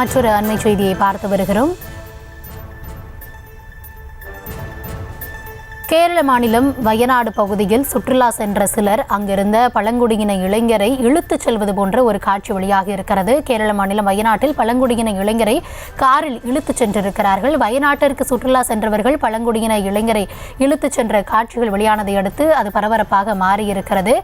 மற்றொரு அண்மை செய்தியை பார்த்து வருகிறோம். கேரள மாநிலம் வயநாடு பகுதியில் சுற்றுலா சென்ற சிலர் அங்கிருந்த பழங்குடியின இளைஞரை இழுத்துச் செல்வது போன்ற ஒரு காட்சி வெளியாக இருக்கிறது. கேரள மாநிலம் வயநாட்டில் பழங்குடியின இளைஞரை காரில் இழுத்துச் சென்றிருக்கிறார்கள். வயநாட்டிற்கு சுற்றுலா சென்றவர்கள் பழங்குடியின இளைஞரை இழுத்துச் சென்ற காட்சிகள் வெளியானதை அடுத்து அது பரபரப்பாக மாறியிருக்கிறது.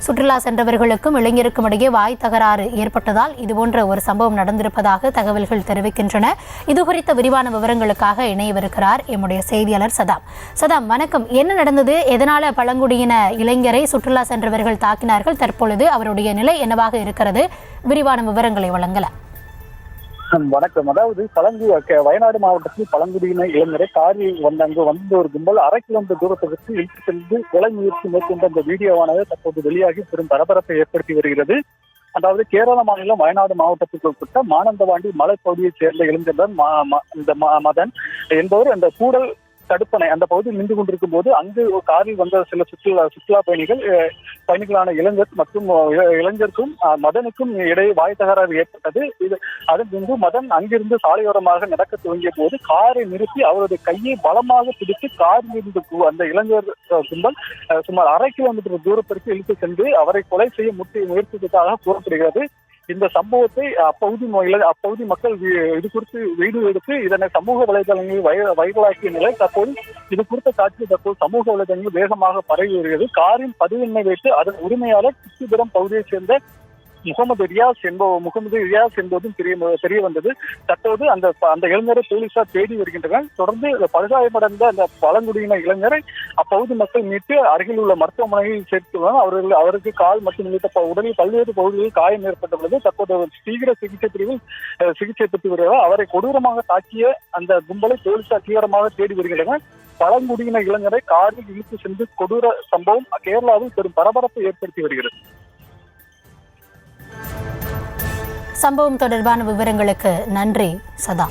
சுற்றுலா சென்றவர்களுக்கும் இளைஞருக்கும் இடையே வாய் தகராறு ஏற்பட்டதால் இதுபோன்ற ஒரு சம்பவம் நடந்திருப்பதாக தகவல்கள் தெரிவிக்கின்றன. இதுகுறித்த விரிவான விவரங்களுக்காக இணையவிருக்கிறார் எம்முடைய செய்தியாளர் சதாம். சதாம், வணக்கம். என்ன நடந்தது? எதனால பழங்குடியின இளைஞரை சுற்றுலா சென்றவர்கள் தாக்கினார்கள்? தற்பொழுது அவருடைய நிலை என்னவாக இருக்கிறது? விரிவான விவரங்களை வழங்கலாம். வணக்கம். அதாவது வயநாடு மாவட்டத்தில் பழங்குடியின இளைஞரை காரில் வந்த ஒரு கும்பல் 1/2 கிலோமீட்டர் தூரத்திற்கு இழுத்து சென்று கொலை முயற்சி மேற்கொண்ட அந்த வீடியோவானது தற்போது வெளியாகி பெரும் பரபரப்பை ஏற்படுத்தி வருகிறது. அதாவது கேரள மாநிலம் வயநாடு மாவட்டத்திற்கு உட்பட்ட மானந்தவாடி மலைப்பகுதியைச் சேர்ந்த இளைஞர் மதன் என்பவர் அந்த கூடல் தடுப்பணை அந்த பகுதியில் நின்று கொண்டிருக்கும் போது அங்கு காரில் வந்த சில சுற்றுலா பயணிகளான இளைஞர் மற்றும் இளைஞருக்கும் மதனுக்கும் இடையே வாய் தகராறு ஏற்பட்டது. அதன் பின்பு மதன் அங்கிருந்து சாலையோரமாக நடக்க துவங்கிய போது காரை நிறுத்தி அவருடைய கையை பலமாக பிடித்து காரில் இருந்து அந்த இளைஞர் கும்பல் சுமார் 1/2 கிலோமீட்டர் தூரத்திற்கு இழுத்து சென்று அவரை கொலை செய்ய முயற்சித்ததாக கூறப்படுகிறது. இந்த சம்பவத்தை அப்பகுதி மக்கள் இது குறித்து வீடியோ எடுத்து இதனை சமூக வலைதளங்களில் வைரலாக்கிய நிலை தற்போது இது குறித்த காட்சி தற்போது சமூக வலைதளங்களில் வேகமாக பரவி வருகிறது. காரின் பதிவெண்ணை வைத்து அதன் உரிமையாளர் கிருஷ்ணபுரம் பகுதியைச் சேர்ந்த முகமது ரியாஸ் என்பதும் தெரிய வந்தது. தற்போது அந்த இளைஞரை போலீசார் தேடி வருகின்றனர். தொடர்ந்து படுகாயமடைந்த அந்த பழங்குடியின இளைஞரை அப்பகுதி மக்கள் மீட்டு அருகில் உள்ள மருத்துவமனையில் சேர்த்துள்ளனர். அவருக்கு கால் மற்றும் உள்ளிட்ட உடலில் பல்வேறு பகுதிகளில் காயம் ஏற்பட்டுள்ளது. தற்போது தீவிர சிகிச்சை பிரிவில் சிகிச்சை பெற்று வருகிறார். அவரை கொடூரமாக தாக்கிய அந்த கும்பலை போலீசார் தீவிரமாக தேடி வருகின்றனர். பழங்குடியின இளைஞரை காரில் இழுத்து சென்று கொடூர சம்பவம் கேரளாவில் பெரும் பரபரப்பை ஏற்படுத்தி வருகிறது. சம்பவம் தொடர்பான விவரங்களுக்கு நன்றி சதா.